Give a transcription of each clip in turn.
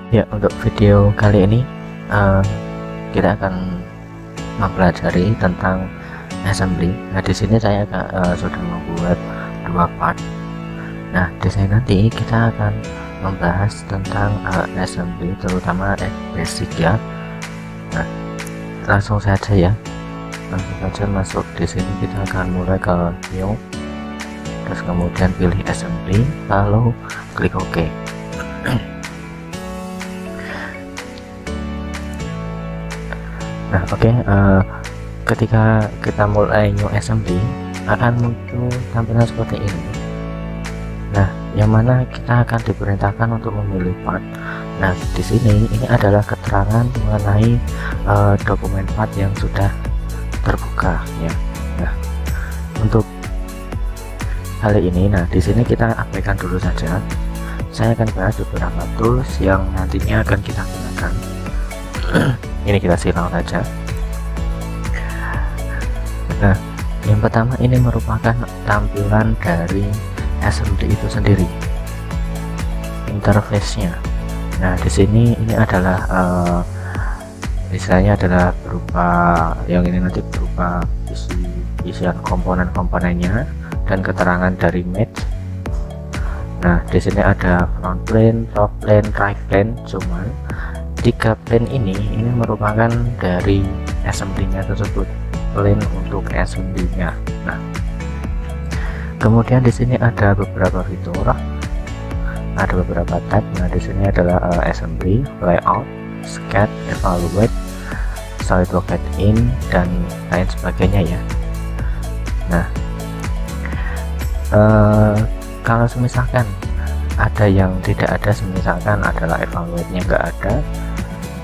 Ya, untuk video kali ini kita akan mempelajari tentang assembly. Nah, di sini saya sudah membuat dua part. Nah, di sini nanti kita akan membahas tentang assembly, terutama basic ya. Nah, langsung saja ya. Langsung saja masuk di sini. Kita akan mulai ke new, terus kemudian pilih assembly, lalu klik OK. Nah, oke, ketika kita mulai new assembly akan muncul tampilan seperti ini. Nah, yang mana kita akan diperintahkan untuk memilih part. Nah, di sini ini adalah keterangan mengenai dokumen part yang sudah terbuka ya. Nah, untuk hal ini, nah di sini kita abaikan dulu saja. Saya akan bahas beberapa tools yang nantinya akan kita gunakan. Ini kita silang saja. Nah, yang pertama ini merupakan tampilan dari assembly itu sendiri, interface-nya. Nah, di sini ini adalah istilahnya adalah berupa yang ini nanti berupa isian komponen-komponennya dan keterangan dari match. Nah, di sini ada front plane, top plane, right plane. Cuman tiga plane ini merupakan dari assembly-nya tersebut, plane untuk assembly-nya. Nah, kemudian di sini ada beberapa fitur, ada beberapa tab. Nah, di sini adalah assembly, layout, sketch, evaluate, SolidWorks add-in, dan lain sebagainya ya. Nah, kalau misalkan ada yang tidak ada, misalkan adalah evaluate-nya nggak ada,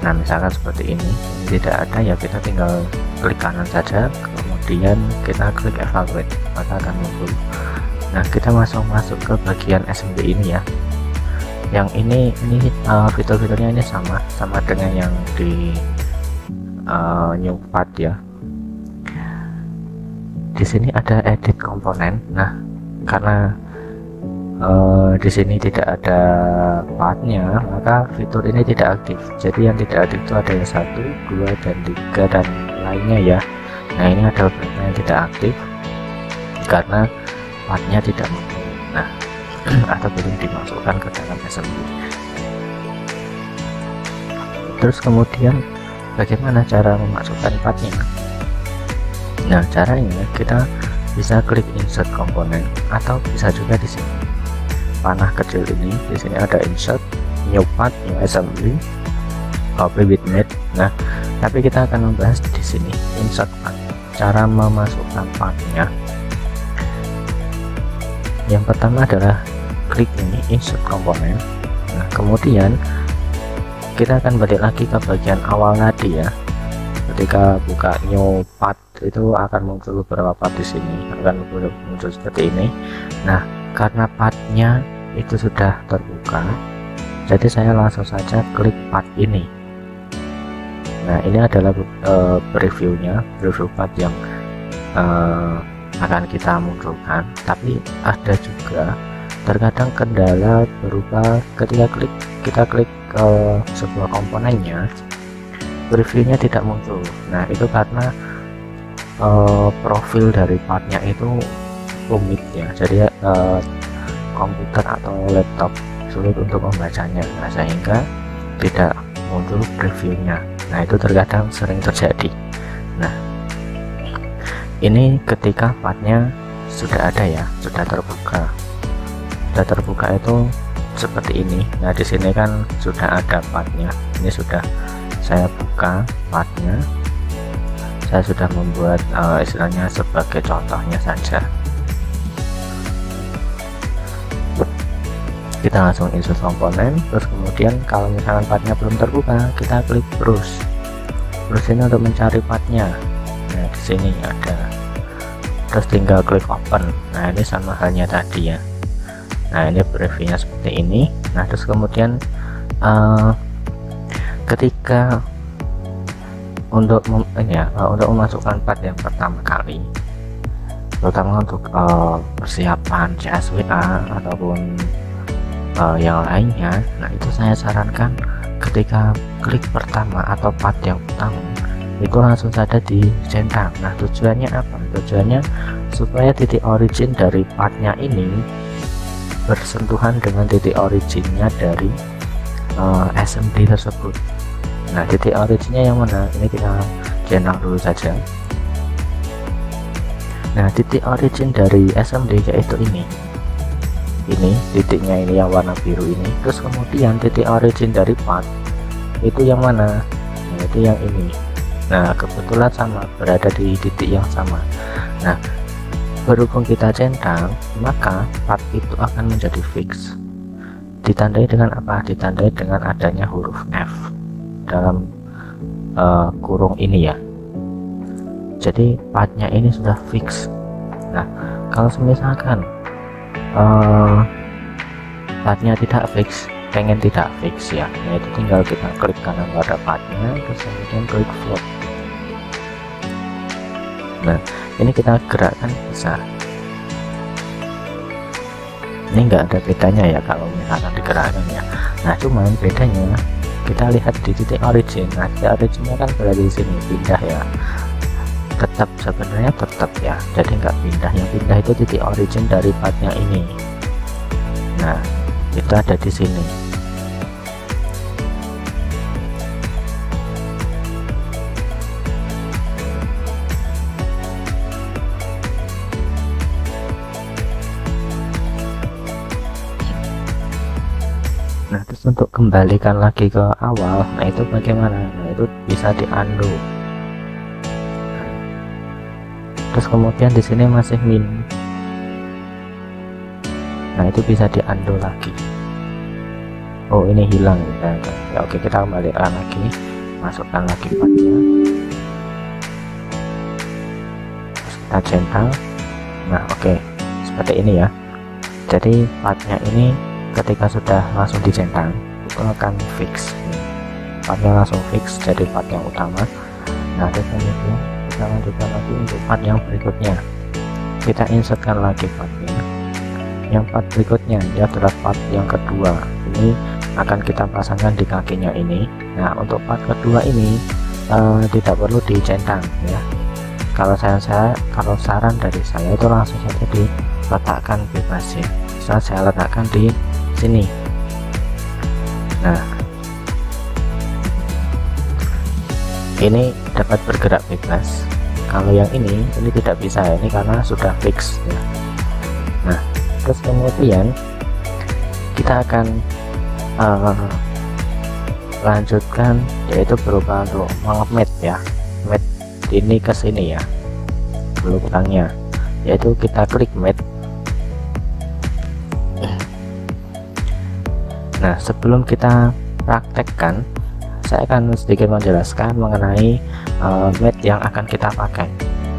nah misalkan seperti ini tidak ada, ya kita tinggal klik kanan saja, kemudian kita klik evaluate, maka akan muncul. Nah, kita masuk ke bagian assembly ini ya. Yang ini fitur-fiturnya ini sama dengan yang di new part ya. Di sini ada edit komponen. Nah, karena di sini tidak ada partnya, maka fitur ini tidak aktif. Jadi yang tidak aktif itu ada yang 1, 2, dan 3 dan lainnya ya. Nah, ini ada beberapa yang tidak aktif karena partnya tidak muncul. Nah, atau belum dimasukkan ke dalam assembly. Terus kemudian bagaimana cara memasukkan partnya? Nah, caranya kita bisa klik insert komponen, atau bisa juga di sini panah kecil ini. Di sini ada insert, new part, new assembly, copy with mate. Nah, tapi kita akan membahas di sini insert part, cara memasukkan partnya. Yang pertama adalah klik ini insert komponen. Nah, kemudian kita akan balik lagi ke bagian awal tadi ya. Ketika buka new part itu akan muncul beberapa part di sini, akan muncul seperti ini. Nah, karena partnya itu sudah terbuka, jadi saya langsung saja klik part ini. Nah, ini adalah previewnya, preview part yang akan kita munculkan. Tapi ada juga terkadang kendala berupa ketika kita klik sebuah komponennya, previewnya tidak muncul. Nah, itu karena profil dari partnya itu rumit ya, jadi komputer atau laptop sulit untuk membacanya. Nah, sehingga tidak muncul previewnya. Nah, itu terkadang sering terjadi. Nah, ini ketika partnya sudah ada ya, sudah terbuka itu seperti ini. Nah, di sini kan sudah ada partnya. Ini sudah saya buka partnya. Saya sudah membuat istilahnya sebagai contohnya saja. Kita langsung insert komponen, terus kemudian kalau misalkan partnya belum terbuka, kita klik browse. Browse ini untuk mencari partnya. Nah, di sini ada. Terus tinggal klik open. Nah, ini sama halnya tadi ya. Nah, ini previewnya seperti ini. Nah, terus kemudian ketika untuk memasukkan part yang pertama kali, terutama untuk persiapan CSWA ataupun yang lainnya, nah itu saya sarankan ketika klik pertama atau part yang utama itu langsung saja dicentang. Nah, tujuannya apa? Tujuannya supaya titik origin dari partnya ini bersentuhan dengan titik originnya dari assembly tersebut. Nah, titik originnya yang mana? Ini kita centang dulu saja. Nah, titik origin dari assembly yaitu ini titiknya, ini yang warna biru ini. Terus kemudian titik origin dari part itu yang mana? Nah, itu yang ini. Nah, kebetulan sama, berada di titik yang sama. Nah, berhubung kita centang, maka part itu akan menjadi fix. Ditandai dengan apa? Ditandai dengan adanya huruf F dalam kurung ini ya. Jadi partnya ini sudah fix. Nah, kalau misalkan partnya tidak fix, pengen tidak fix ya, yaitu tinggal kita klik kanan pada partnya, terus kemudian klik float. Nah, ini kita gerakkan bisa. Ini enggak ada bedanya ya kalau misalkan digerakkan ya. Nah, cuman bedanya kita lihat di titik origin. Nah, titik originnya kan berada di sini, pindah ya. Tetap, sebenarnya tetap ya, jadi nggak pindah. Yang pindah itu titik origin dari partnya ini. Nah, itu ada di sini. Nah, terus untuk kembalikan lagi ke awal, nah itu bagaimana? Nah, itu bisa di undo. Terus kemudian di sini masih min. Nah, itu bisa di undo lagi. Oh, ini hilang ya. Oke, kita kembalikan lagi, masukkan lagi partnya, terus kita centang. Nah, oke, seperti ini ya. Jadi partnya ini ketika sudah langsung dicentang itu akan fix, partnya langsung fix jadi part yang utama. Nah, terus kemudian kita lanjutkan lagi untuk part yang berikutnya, kita insertkan lagi partnya. Yang part berikutnya ini adalah part yang kedua, ini akan kita pasangkan di kakinya ini. Nah, untuk part kedua ini tidak perlu dicentang ya. Kalau kalau saran dari saya itu langsung saja diletakkan bebas ya. Bisa saya letakkan di sini. Nah, ini dapat bergerak bebas. Kalau yang ini tidak bisa ya, ini karena sudah fix ya. Nah, terus kemudian kita akan lanjutkan, yaitu berupa untuk mengemet ya, mat ini ke sini ya belakangnya, yaitu kita klik mat. Nah, sebelum kita praktekkan, saya akan sedikit menjelaskan mengenai mat yang akan kita pakai,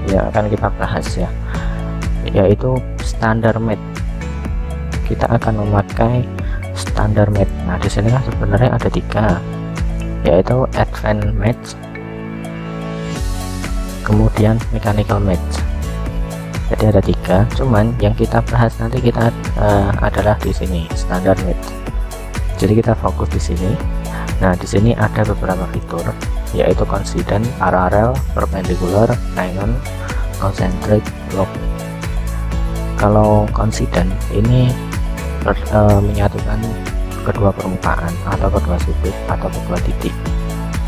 yang akan kita bahas ya, yaitu standar mat. Kita akan memakai standar mat. Nah, di sini kan sebenarnya ada 3, yaitu advanced mat, kemudian mechanical mat. Jadi ada 3, cuman yang kita bahas nanti kita adalah di sini standar mat. Jadi kita fokus di sini. Nah, di sini ada beberapa fitur, yaitu coincident, parallel, perpendicular, tangen, concentric, lock. Kalau coincident ini menyatukan kedua permukaan atau kedua sudut atau kedua titik.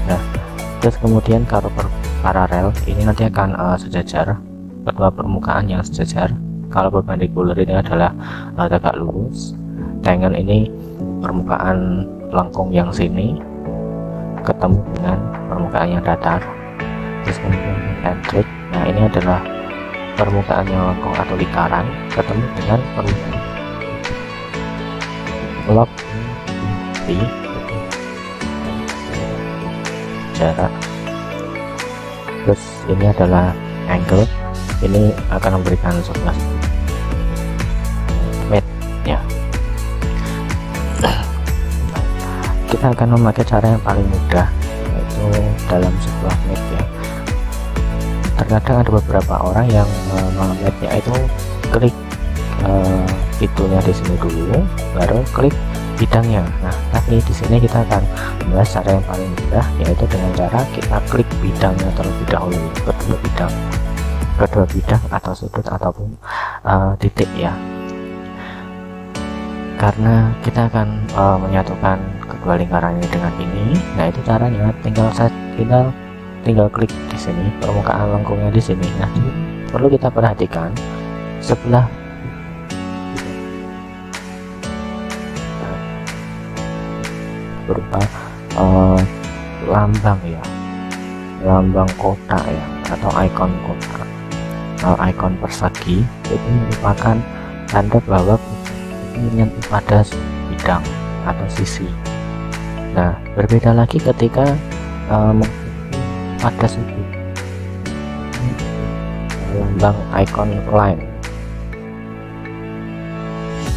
Nah, terus kemudian kalau paralel ini nanti akan sejajar, kedua permukaan yang sejajar. Kalau perpendicular ini adalah tegak lurus. Tangen ini permukaan lengkung yang sini ketemu dengan permukaan yang datar. Terus kemudian concentric, nah ini adalah permukaan yang lengkung atau lingkaran ketemu dengan permukaan lock di jarak. Terus ini adalah angle, ini akan memberikan 11 mat ya. Kita akan memakai cara yang paling mudah, yaitu dalam sebuah mat ya. Terkadang ada beberapa orang yang mematnya itu klik pintunya di sini dulu, baru klik bidangnya. Nah, tapi di sini kita akan membahas cara yang paling mudah, yaitu dengan cara kita klik bidangnya terlebih dahulu, kedua bidang atau sudut ataupun titik ya, karena kita akan menyatukan kedua lingkaran ini dengan ini. Nah, itu caranya tinggal klik di sini permukaan lengkungnya di sini. Nah, perlu kita perhatikan sebelah berupa lambang ya, lambang kotak ya, atau ikon kotak, ikon persegi, itu merupakan tanda bahwa menyentuh pada bidang atau sisi. Nah, berbeda lagi ketika pada sudut, lambang ikon line,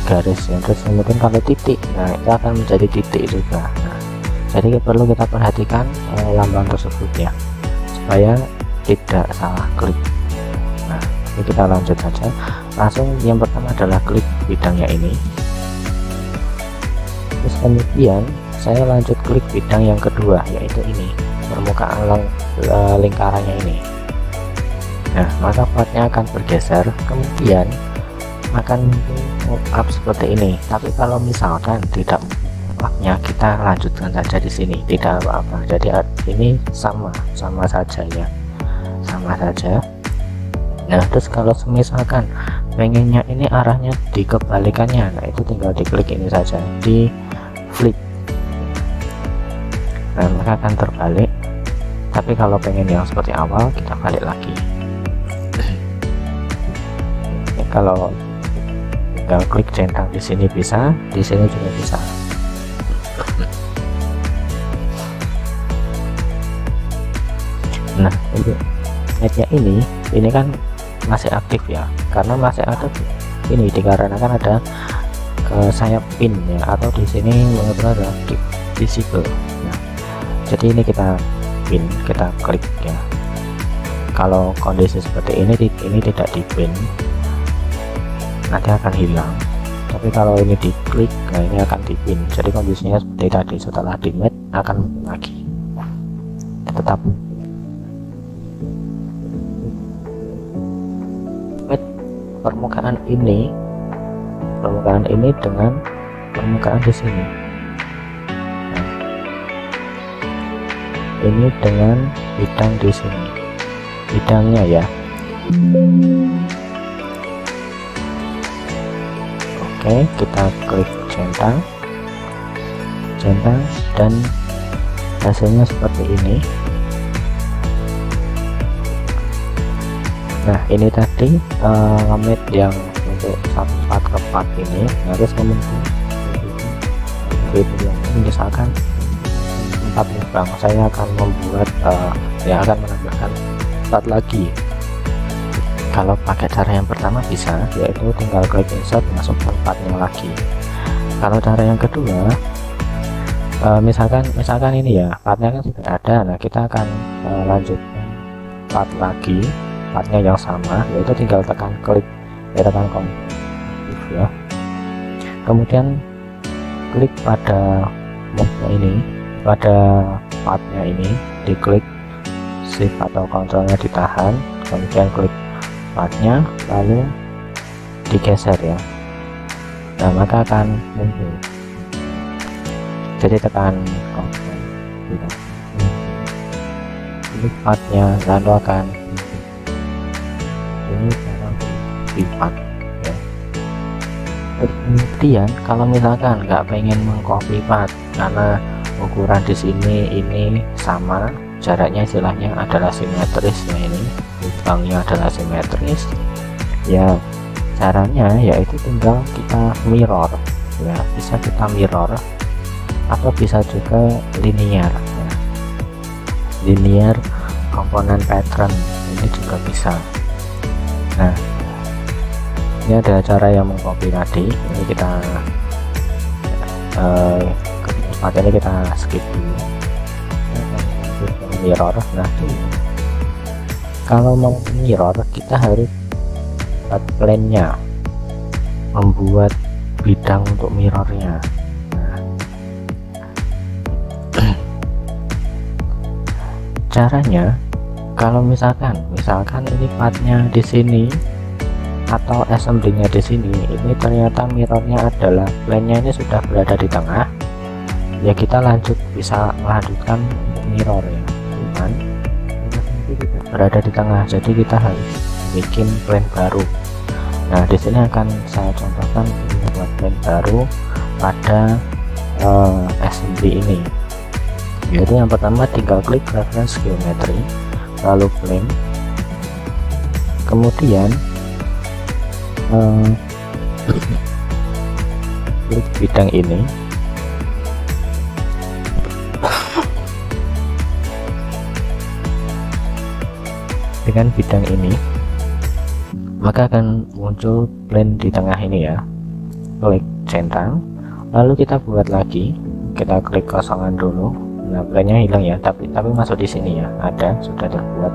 garis ya, terus kemudian kalau titik, nah itu akan menjadi titik juga. Nah, jadi perlu kita perhatikan lambang tersebut ya, supaya tidak salah klik. Nah, ini kita lanjut saja. Langsung yang pertama adalah klik bidangnya ini, terus kemudian saya lanjut klik bidang yang kedua, yaitu ini permukaan lingkarannya ini. Nah, maka partnya akan bergeser, kemudian akan up seperti ini. Tapi kalau misalkan tidak partnya, kita lanjutkan saja di sini, tidak apa-apa. Jadi ini sama saja ya, sama saja. Nah, terus kalau misalkan pengennya ini arahnya dikebalikannya, nah itu tinggal diklik ini saja, di flip. Nah, maka akan terbalik. Tapi kalau pengen yang seperti awal, kita balik lagi. Kalau tinggal klik centang di sini bisa, di sini juga bisa. Nah, untuk netnya ini kan masih aktif ya, karena masih aktif ini dikarenakan ada sayap pin ya, atau di sini menurut ada visible. Nah, jadi ini kita pin, kita klik ya. Kalau kondisi seperti ini tidak di pin, nanti akan hilang. Tapi kalau ini diklik, nah ini akan di pin. Jadi kondisinya seperti tadi, setelah di match akan lagi tetap match permukaan ini dengan permukaan di sini. Ini dengan bidang di sini, bidangnya ya. Oke, kita klik centang, dan hasilnya seperti ini. Nah, ini tadi limit yang untuk 1 part ke part ini harus kemudian misalkan 4 lubang, saya akan membuat akan menambahkan 4 lagi. Kalau pakai cara yang pertama bisa, yaitu tinggal klik insert, masukkan partnya lagi. Kalau cara yang kedua, misalkan ini ya, partnya kan sudah ada. Nah, kita akan lanjutkan part lagi, partnya yang sama, yaitu tinggal tekan klik, tekan Ctrl ya. Kemudian klik pada mode ini, pada partnya ini, diklik shift atau kontrolnya ditahan, kemudian klik partnya, lalu digeser ya. Nah, maka akan muncul. Jadi tekan kontrol, klik partnya, lalu akan ini di part ya. Kemudian kalau misalkan nggak pengen mengcopy part karena ukuran di sini ini sama, jaraknya istilahnya adalah simetris ya, ini lubangnya adalah simetris ya. Caranya yaitu tinggal kita mirror ya, bisa kita mirror atau bisa juga linear ya. Linear komponen pattern ini juga bisa. Nah, ini ada cara yang mengcopy tadi, ini kita ini kita skip dulu, mirror. Nah, kalau mau mirror kita harus buat plan-nya, membuat bidang untuk mirrornya. Nah, caranya kalau misalkan ini partnya di sini atau assembly-nya di sini, ini ternyata mirrornya adalah plane-nya ini sudah berada di tengah, ya kita bisa melanjutkan mirror ya, cuman tidak berada di tengah, jadi kita harus bikin plane baru. Nah di sini akan saya contohkan buat plane baru pada assembly ini, yaitu yang pertama tinggal klik reference geometry, lalu plane, kemudian klik bidang ini, dengan bidang ini maka akan muncul plane di tengah ini ya. Klik centang, lalu kita buat lagi, kita klik kosongan dulu. Nah plane-nya hilang ya, tapi masuk di sini ya, ada sudah terbuat,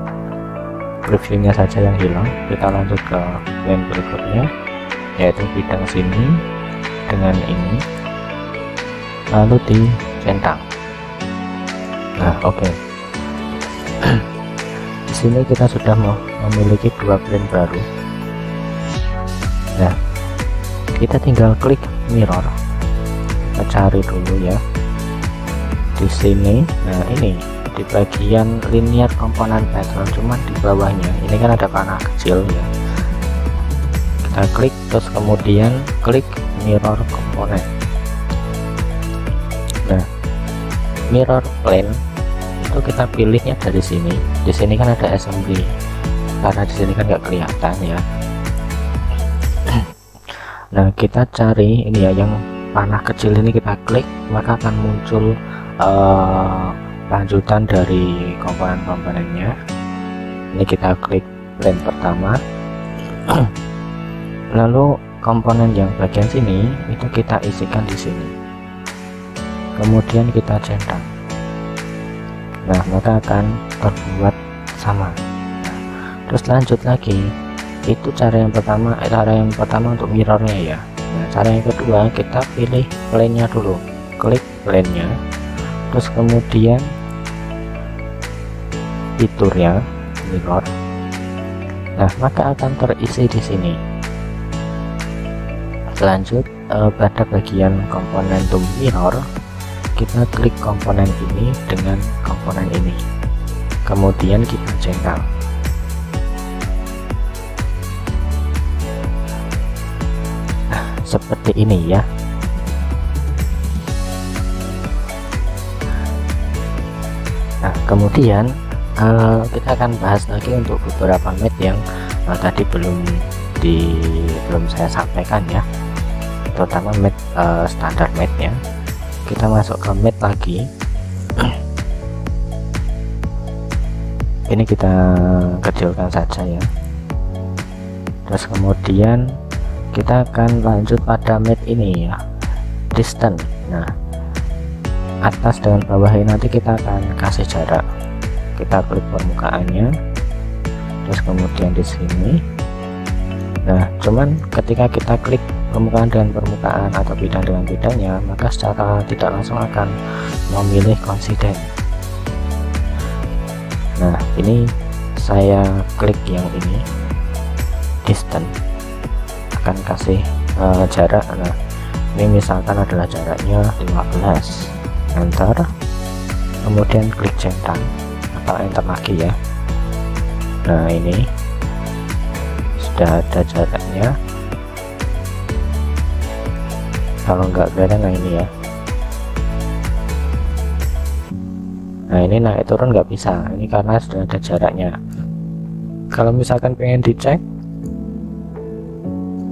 previewnya saja yang hilang. Kita lanjut ke plane berikutnya, yaitu bidang sini dengan ini, lalu dicentang. Nah oke. Di sini kita sudah memiliki dua plane baru. Nah kita tinggal klik mirror, kita cari dulu ya di sini. Nah ini di bagian linear komponen pattern, cuman di bawahnya ini kan ada panah kecil ya, kita klik terus kemudian klik mirror komponen. Nah mirror plane itu kita pilihnya dari sini. Di sini kan ada assembly, karena di sini kan nggak kelihatan ya. Nah kita cari ini ya, yang panah kecil ini kita klik, maka akan muncul lanjutan dari komponen-komponennya. Ini kita klik plane pertama, lalu komponen yang bagian sini itu kita isikan di sini, kemudian kita centang. Nah maka akan terbuat sama. Nah, terus lanjut lagi, itu cara yang pertama untuk mirrornya ya. Nah cara yang kedua, kita pilih plane-nya dulu, klik plane-nya, terus kemudian fiturnya mirror. Nah maka akan terisi di sini. Lanjut pada bagian komponen to mirror, kita klik komponen ini dengan komponen ini, kemudian kita centang. Nah seperti ini ya. Nah kemudian kita akan bahas lagi untuk beberapa mate yang tadi belum saya sampaikan ya, terutama mate standar mate nya. Kita masuk ke mate lagi. Ini kita kecilkan saja ya, terus kemudian kita akan lanjut pada mate ini ya, distance. Nah atas dengan bawah ini nanti kita akan kasih jarak. Kita klik permukaannya, terus kemudian di sini. Nah cuman ketika kita klik permukaan dengan permukaan atau bidang dengan bidangnya, maka secara tidak langsung akan memilih konsiden. Nah ini saya klik yang ini, distance, akan kasih jarak. Nah ini misalkan adalah jaraknya 15, enter, kemudian klik centang atau enter lagi ya. Nah ini sudah ada jaraknya. Kalau nggak kelihatan, nah ini ya. Nah ini naik turun nggak bisa, ini karena sudah ada jaraknya. Kalau misalkan pengen dicek,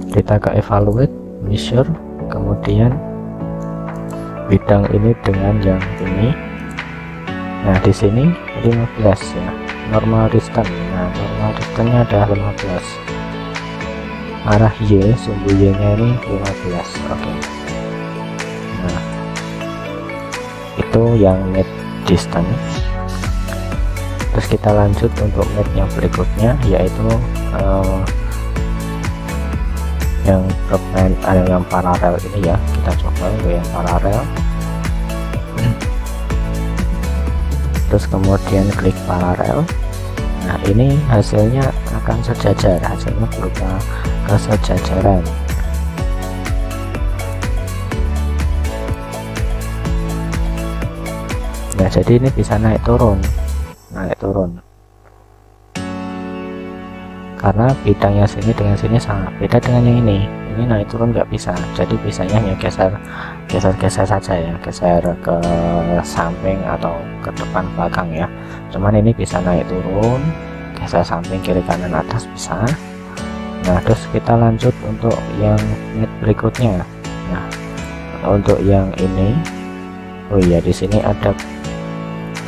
kita ke evaluate, measure, kemudian bidang ini dengan yang ini. Nah di sini 15 ya, normal distance. Nah normal distance-nya ada 15, arah Y, sumbu Y nya ini 15. Oke. Nah itu yang mate distance. Terus kita lanjut untuk mate yang berikutnya, yaitu yang paralel ini ya. Kita coba untuk yang paralel. terus kemudian klik paralel. Nah ini hasilnya akan sejajar, hasilnya berupa kesejajaran. Nah jadi ini bisa naik turun karena bidangnya sini dengan sini sangat beda dengan yang ini naik turun nggak bisa, jadi bisanya hanya geser saja ya, geser ke samping atau ke depan belakang ya. Cuman ini bisa naik turun, geser samping kiri kanan atas bisa. Nah terus kita lanjut untuk yang berikutnya. Nah untuk yang ini, oh iya di sini ada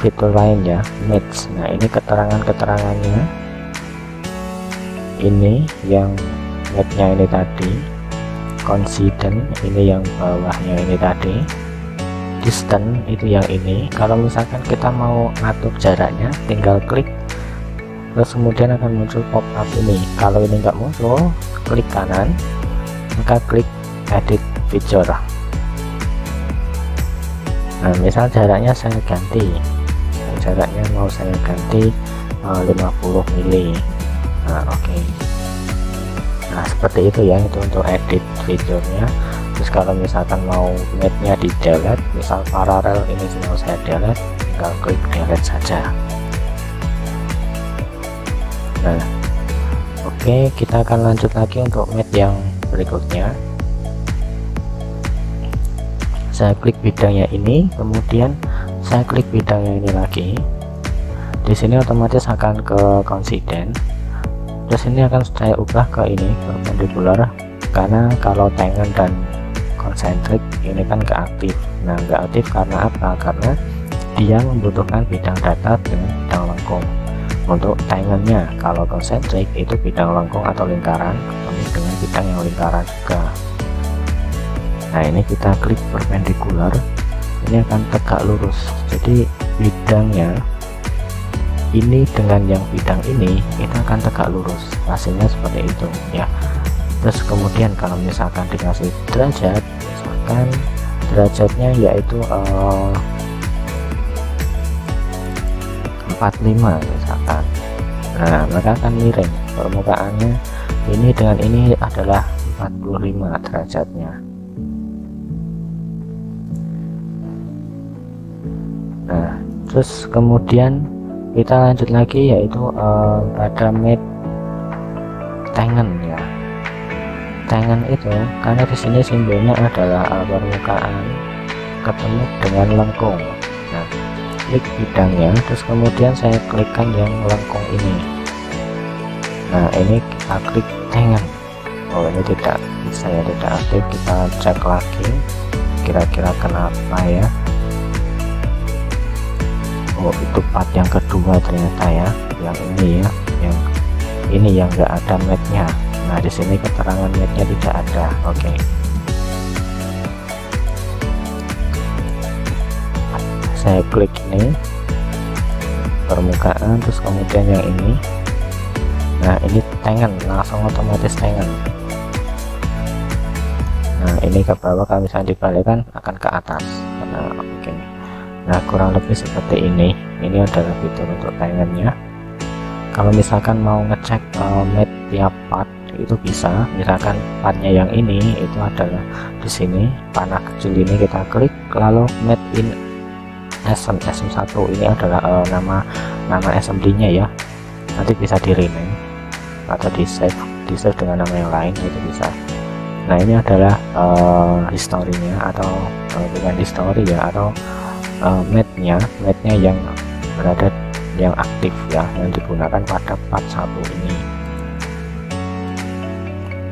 fitur lain ya, match. Nah ini keterangannya ini yang match-nya ini tadi, coincident ini yang bawahnya ini tadi, distance itu yang ini. Kalau misalkan kita mau ngatur jaraknya tinggal klik, terus kemudian akan muncul pop up ini. Kalau ini nggak muncul, klik kanan, maka klik edit feature. Nah misal jaraknya saya ganti, jaraknya mau saya ganti 50 mili. Nah oke. Nah seperti itu ya, itu untuk edit fiturnya. Terus kalau misalkan mau match-nya di delete, misal paralel ini mau saya delete, tinggal klik delete saja. Nah oke, kita akan lanjut lagi untuk match yang berikutnya. Saya klik bidangnya ini, kemudian saya klik bidangnya ini lagi. Di sini otomatis akan ke coincident. Terus ini akan saya ubah ke ini perpendicular, karena kalau tangen dan concentric ini kan nggak aktif. Nah nggak aktif karena apa? Karena dia membutuhkan bidang datar dengan bidang lengkung. Untuk tangennya, kalau concentric itu bidang lengkung atau lingkaran ketemu dengan bidang yang lingkaran juga. Nah ini kita klik perpendicular, ini akan tegak lurus, jadi bidangnya ini dengan yang bidang ini kita akan tegak lurus, hasilnya seperti itu ya. Terus kemudian kalau misalkan dikasih derajat, misalkan derajatnya yaitu 45 misalkan, nah maka akan miring permukaannya. Ini dengan ini adalah 45 derajatnya. Nah terus kemudian kita lanjut lagi yaitu pada match tangen ya. Tangen itu karena di sini simbolnya adalah permukaan ketemu dengan lengkung. Nah klik bidangnya, terus kemudian saya klikkan yang lengkung ini. Nah ini kita klik tangen. Oh ini tidak bisa ya, tidak aktif. Kita cek lagi kira-kira kenapa ya. Oh itu part yang kedua ternyata ya, yang ini ya, yang ini yang enggak ada match-nya. Nah di sini keterangan match-nya tidak ada. Oke. Saya klik ini permukaan, terus kemudian yang ini. Nah ini tangen, langsung otomatis tangen. Nah ini ke bawah, kalau misalnya dibalikkan akan ke atas. Nah, oke. Nah kurang lebih seperti ini. Ini adalah fitur untuk tangennya. Kalau misalkan mau ngecek match tiap part itu bisa. Misalkan partnya yang ini itu adalah di sini panah kecil ini, kita klik lalu match in SM1 ini adalah nama SMD-nya ya. Nanti bisa di rename atau di save dengan nama yang lain, itu bisa. Nah ini adalah historinya atau bukan history ya, atau match-nya yang berada yang aktif ya, yang digunakan pada part 1 ini.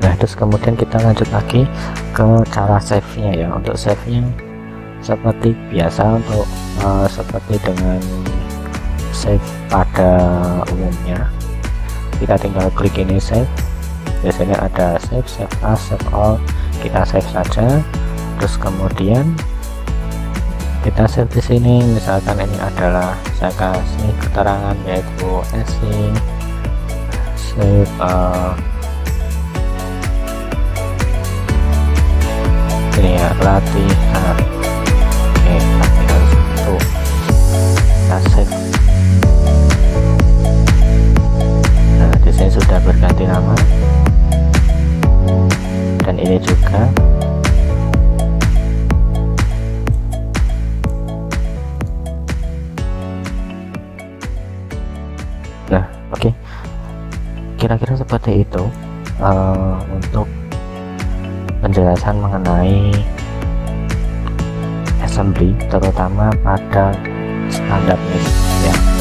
Nah terus kemudian kita lanjut lagi ke cara save-nya ya. Untuk save-nya seperti biasa, untuk seperti dengan save pada umumnya, kita tinggal klik ini save. Biasanya ada save as, save all, kita save saja. Terus kemudian kita save di sini. Misalkan ini adalah saya kasih keterangan yaitu essay save ini ya, latihan. Oke, latihan 1 kita save. Oke, kira-kira seperti itu untuk penjelasan mengenai assembly, terutama pada standar MIG ya.